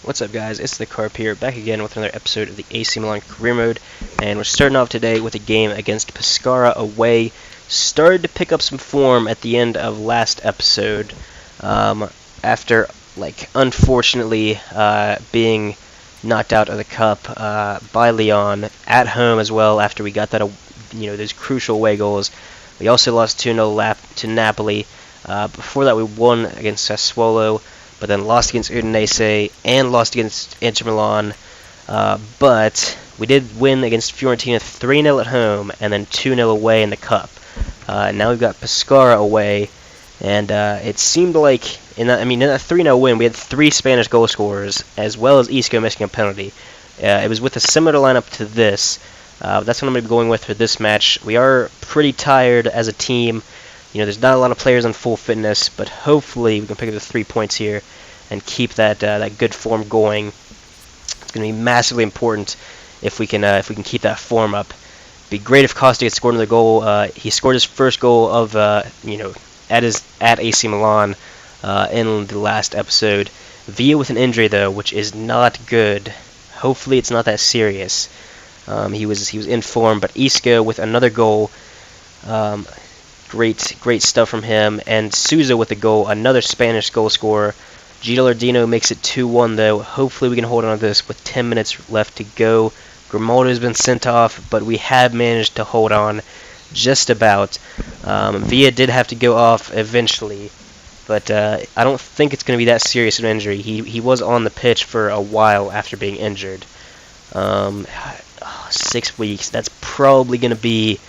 What's up, guys? It's the Carp here, back again with another episode of the AC Milan Career Mode, and we're starting off today with a game against Pescara away. Started to pick up some form at the end of last episode, after, unfortunately, being knocked out of the cup by Lyon at home as well. After we got that, those crucial away goals, we also lost 2-0 to Napoli. Before that, we won against Sassuolo, but then lost against Udinese and lost against Inter Milan. But we did win against Fiorentina 3-0 at home and then 2-0 away in the cup. Now we've got Pescara away, and it seemed like in that 3-0 win, we had 3 Spanish goal scorers as well as Isco missing a penalty. It was with a similar lineup to this. That's what I'm going to be going with for this match. We are pretty tired as a team. There's not a lot of players on full fitness, but hopefully we can pick up the 3 points here and keep that good form going. It's going to be massively important if we can keep that form up. It'd be great if Costa had scored another goal. He scored his first goal of at AC Milan in the last episode. Villa with an injury though, which is not good. Hopefully it's not that serious. He was in form, but Isco with another goal. Great stuff from him. And Souza with a goal, another Spanish goal scorer. Gilardino makes it 2-1 though. Hopefully we can hold on to this with 10 minutes left to go. Grimaldo has been sent off, but we have managed to hold on just about. Villa did have to go off eventually, but I don't think it's going to be that serious an injury. He was on the pitch for a while after being injured. 6 weeks. That's probably going to be...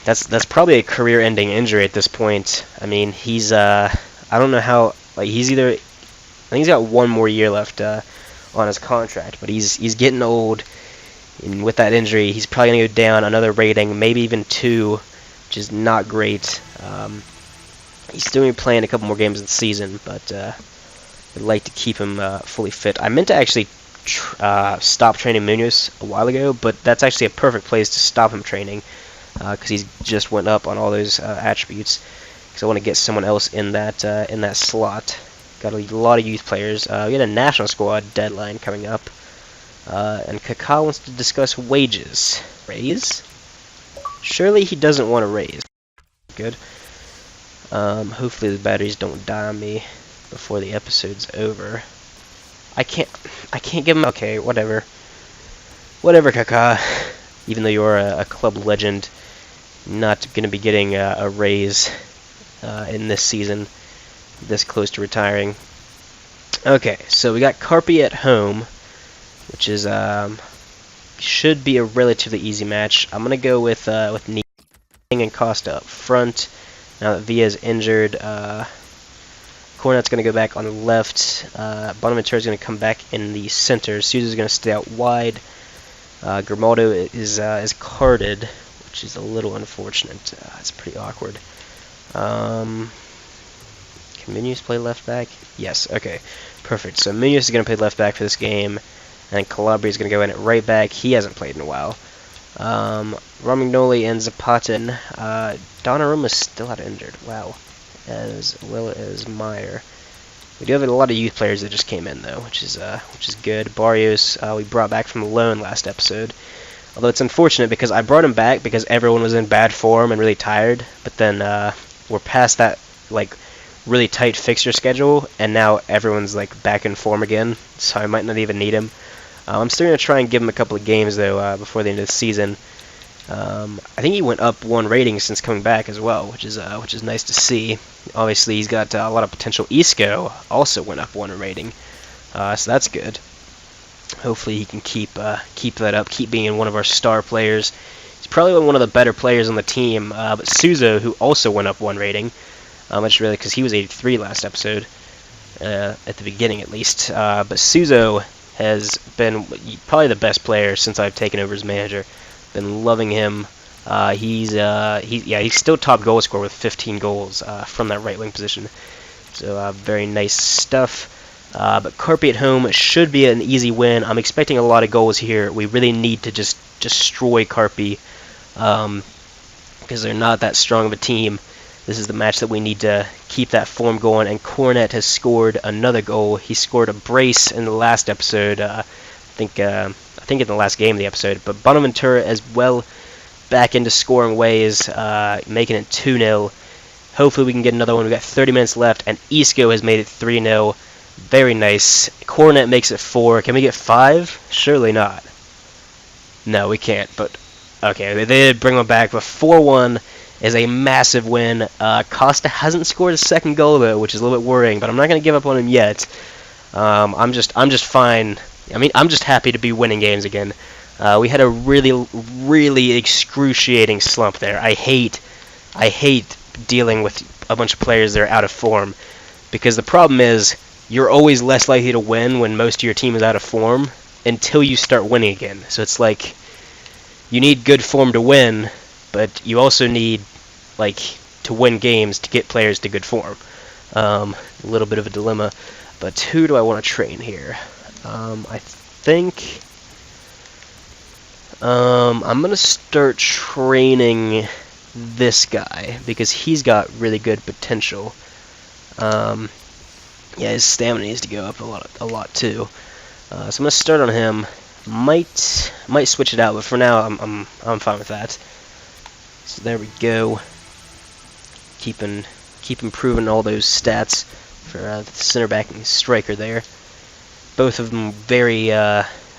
That's probably a career-ending injury at this point. I mean, he's I don't know how, he's either, I think he's got 1 more year left on his contract, but he's getting old, and with that injury, he's probably gonna go down another rating, maybe even 2, which is not great. He's still gonna be playing a couple more games in the season, but I'd like to keep him fully fit. I meant to actually stop training Munoz a while ago, but that's actually a perfect place to stop him training. Because he's just went up on all those attributes. Because I want to get someone else in that slot. Got a lot of youth players. We got a national squad deadline coming up, and Kaká wants to discuss wages. Raise? Surely he doesn't want to raise. Good. Hopefully the batteries don't die on me before the episode's over. I can't give him. Okay, whatever. Whatever, Kaká. Even though you're a club legend, not going to be getting a raise in this season, this close to retiring. Okay, so we got Carpi at home, which is should be a relatively easy match. I'm going to go with Ning and Costa up front. Now that Villa's injured, Cornet's going to go back on the left. Bonaventura is going to come back in the center. Sousa's going to stay out wide. Grimaldo is carded, which is a little unfortunate. It's pretty awkward. Can Munoz play left back? Yes, okay. Perfect. So Munoz is going to play left back for this game, and Calabria is going to go in at right back. He hasn't played in a while. Romagnoli and Zapata. Donnarumma's still out injured. Wow. As well as Meyer. We do have a lot of youth players that just came in though, which is good. Barrios we brought back from the loan last episode. Although it's unfortunate because I brought him back because everyone was in bad form and really tired. But then we're past that really tight fixture schedule, and now everyone's back in form again. So I might not even need him. I'm still gonna try and give him a couple of games though before the end of the season. I think he went up 1 rating since coming back as well, which is nice to see. Obviously, he's got a lot of potential. Isco also went up 1 rating, so that's good. Hopefully, he can keep that up, keep being one of our star players. He's probably one of the better players on the team. But Souza, who also went up 1 rating, much really because he was 83 last episode, at the beginning at least. But Souza has been probably the best player since I've taken over as manager. Been loving him. He's still top goal scorer with 15 goals from that right wing position. So very nice stuff. But Carpi at home should be an easy win. I'm expecting a lot of goals here. We really need to just destroy Carpi because they're not that strong of a team. This is the match that we need to keep that form going, and Cornet has scored another goal. He scored a brace in the last episode, I think in the last game of the episode, but Bonaventura as well back into scoring ways, making it 2-0. Hopefully we can get another one. We've got 30 minutes left, and Isco has made it 3-0. Very nice. Cornet makes it 4. Can we get 5? Surely not. No, we can't, but okay, they did bring one back, but 4-1 is a massive win. Costa hasn't scored a second goal, though, which is a little bit worrying, but I'm not going to give up on him yet. I'm just fine. I mean, I'm just happy to be winning games again. We had a really excruciating slump there. I hate dealing with a bunch of players that are out of form, because the problem is you're always less likely to win when most of your team is out of form until you start winning again. So it's like you need good form to win, but you also need to win games to get players to good form. A little bit of a dilemma, but who do I want to train here? I think I'm gonna start training this guy because he's got really good potential. Yeah, his stamina needs to go up a lot too. So I'm gonna start on him. Might switch it out, but for now I'm fine with that. So there we go. Keep improving all those stats for the center back and striker there. Both of them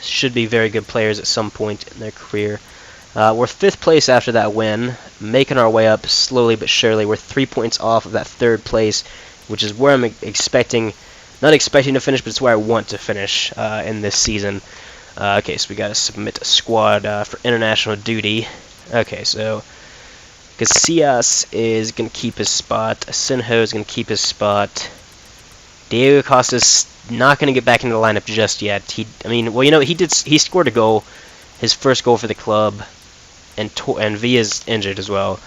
should be very good players at some point in their career. We're 5th place after that win, making our way up slowly but surely. We're 3 points off of that 3rd place, which is where I'm not expecting to finish, but it's where I want to finish in this season. Okay, so we got to submit a squad for international duty. Okay, so Casillas is going to keep his spot. Asenjo is going to keep his spot. Diego Costa's not going to get back into the lineup just yet. He scored a goal, his first goal for the club, and Villa's injured as well.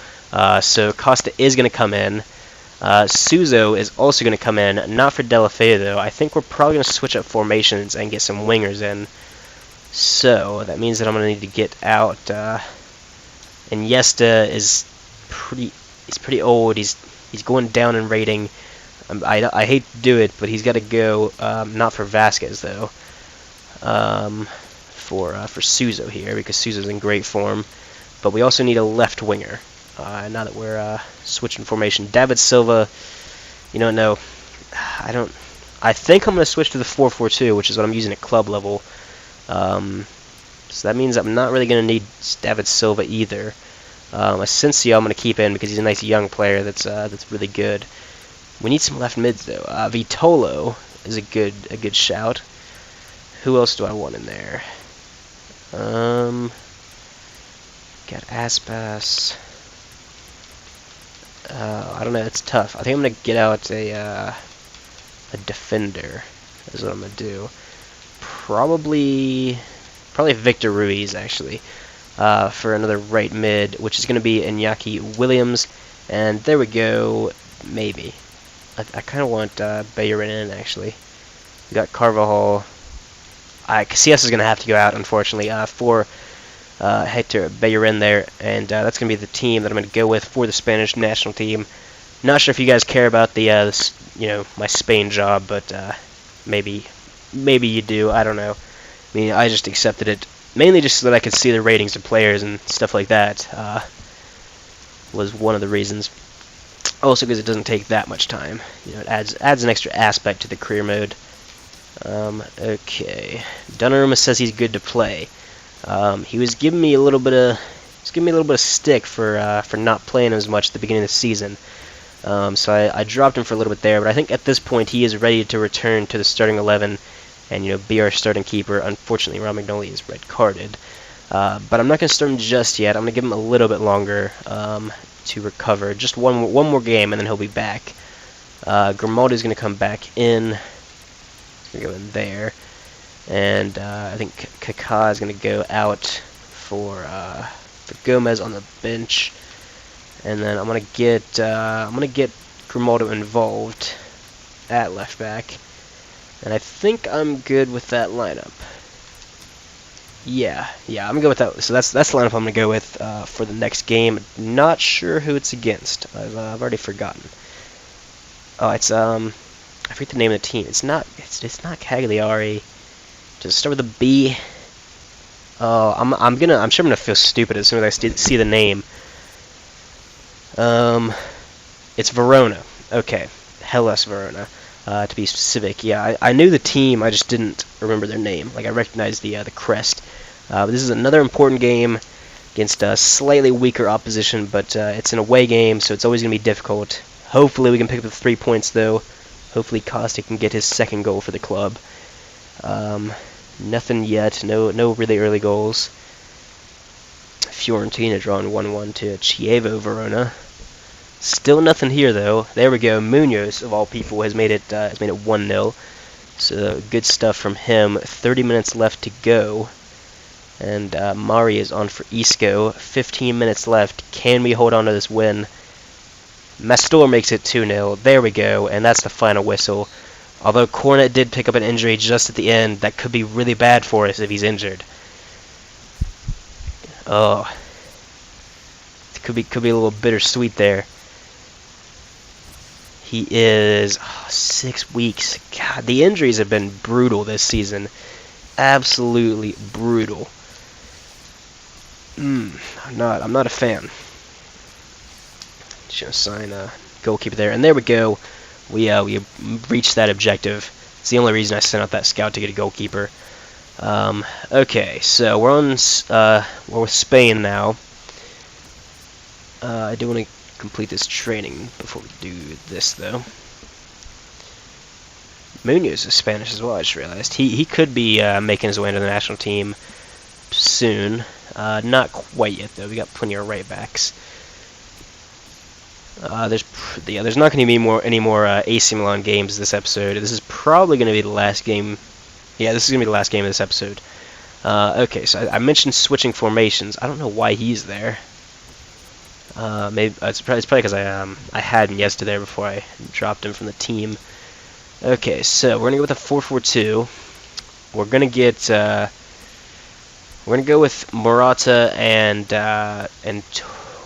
So Costa is going to come in. Suso is also going to come in, not for Delafeu though. I think we're probably going to switch up formations and get some wingers in. So that means that I'm going to need to get out. Iniesta is pretty old. He's going down in rating. I hate to do it, but he's got to go. Not for Vasquez though. For Suso here, because Suso's in great form. But we also need a left winger. Now that we're switching formation, David Silva. No, I think I'm going to switch to the 4-4-2, which is what I'm using at club level. So that means I'm not really going to need David Silva either. Asensio I'm going to keep in because he's a nice young player that's really good. We need some left mids though. Vitolo is a good shout. Who else do I want in there? Got Aspas. I don't know. It's tough. I think I'm gonna get out a defender. Is what I'm gonna do. Probably Victor Ruiz actually for another right mid, which is gonna be Iñaki Williams. And there we go. Maybe. I kind of want Bellerin in actually. We got Carvajal. Casillas is gonna have to go out unfortunately for Hector Bellerin there, and that's going to be the team that I'm going to go with for the Spanish national team. Not sure if you guys care about my Spain job, but maybe you do. I don't know. I mean, I just accepted it mainly just so that I could see the ratings of players and stuff like that. Was one of the reasons. Also, because it doesn't take that much time. It adds an extra aspect to the career mode. Okay, Donnarumma says he's good to play. He was giving me a little bit of stick for not playing as much at the beginning of the season. So I dropped him for a little bit there, but I think at this point he is ready to return to the starting 11 and be our starting keeper. Unfortunately, Ron Magnoli is red carded, but I'm not going to start him just yet. I'm going to give him a little bit longer to recover, just one more game, and then he'll be back. Grimaldi is going to come back in. He's going to go in there. And I think Kaká is going to go out for Gomez on the bench, and then I'm going to get Grimaldo involved at left back, and I think I'm good with that lineup. Yeah, I'm gonna go with that. So that's the lineup I'm gonna go with for the next game. Not sure who it's against. I've already forgotten. Oh, it's I forget the name of the team. It's not Cagliari. Does it start with a B? Oh, I'm sure I'm gonna feel stupid as soon as I see the name. It's Verona. Okay, Hellas Verona. To be specific, yeah, I knew the team, I just didn't remember their name. Like I recognized the crest. But this is another important game against a slightly weaker opposition, but it's an away game, so it's always going to be difficult. Hopefully we can pick up the 3 points, though. Hopefully Costa can get his second goal for the club. Nothing yet. No really early goals. Fiorentina drawing 1-1 to Chievo Verona. Still nothing here, though. There we go. Munoz, of all people, has made it 1-0. So good stuff from him. 30 minutes left to go. And Mari is on for Isco. 15 minutes left. Can we hold on to this win? Mastor makes it 2-0. There we go. And that's the final whistle. Although Cornet did pick up an injury just at the end, that could be really bad for us if he's injured. Oh, it could be a little bittersweet there. He is 6 weeks. God, the injuries have been brutal this season. Absolutely brutal. I'm not a fan. Just gonna sign a goalkeeper there, and there we go. We reached that objective. It's the only reason I sent out that scout to get a goalkeeper. Okay, so we're with Spain now. I do want to complete this training before we do this, though. Munoz is Spanish as well, I just realized. He could be making his way into the national team soon. Not quite yet, though. We got plenty of right backs. There's not going to be any more AC Milan games this episode. This is probably going to be the last game. Yeah, this is going to be the last game of this episode. Okay, so I mentioned switching formations. I don't know why he's there. Maybe it's probably because I had him yesterday before I dropped him from the team. Okay, so we're gonna go with a 4-4-2. We're gonna go with Morata and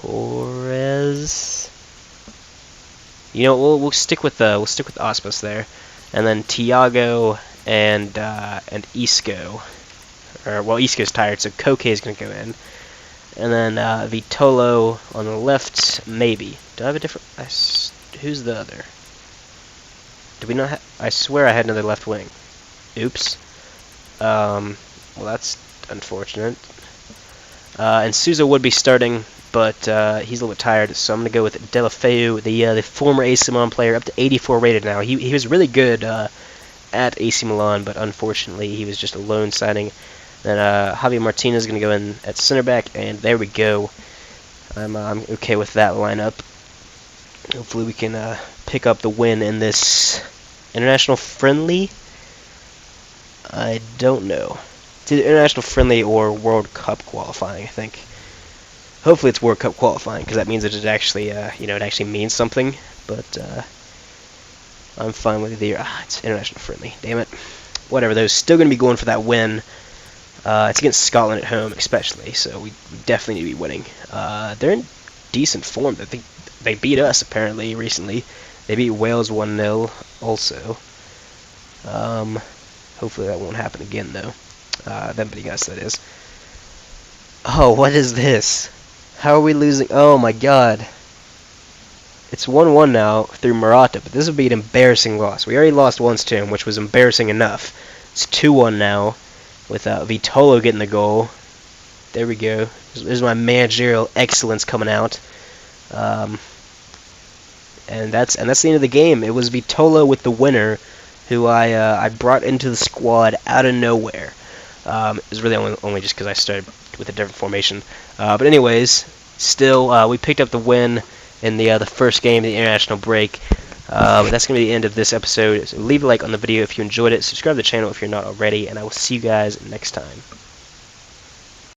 Torres. You know, we'll stick with Aspas there, and then Thiago and Isco. Well, Isco's tired, so Koke is gonna go in. And then Vitolo on the left, maybe. Do I have a different... who's the other? Do we not I swear I had another left wing. Oops. Well, that's unfortunate. And Souza would be starting, but he's a little bit tired, so I'm going to go with Delafeu, the former AC Milan player, up to 84 rated now. He was really good at AC Milan, but unfortunately he was just a loan signing. Then Javier Martinez is going to go in at center back, and there we go. I'm okay with that lineup. Hopefully we can pick up the win in this international friendly. I don't know. It's either international friendly or World Cup qualifying, I think. Hopefully it's World Cup qualifying, because that means that it actually, it actually means something. But I'm fine with either. It's international friendly. Damn it. Whatever. They're still going to be going for that win. It's against Scotland at home, especially, so we definitely need to be winning. They're in decent form. I think they beat us, apparently, recently. They beat Wales 1-0, also. Hopefully that won't happen again, though. Them beating us, that is. Oh, what is this? How are we losing? Oh, my God. It's 1-1 now through Morata, but this would be an embarrassing loss. We already lost once to him, which was embarrassing enough. It's 2-1 now, with Vitolo getting the goal. There we go. There's my managerial excellence coming out. And that's the end of the game. It was Vitolo with the winner, who I brought into the squad out of nowhere. It was really only just because I started with a different formation. But anyways, still we picked up the win in the first game of the international break. But that's going to be the end of this episode. So leave a like on the video if you enjoyed it. Subscribe to the channel if you're not already, and I will see you guys next time.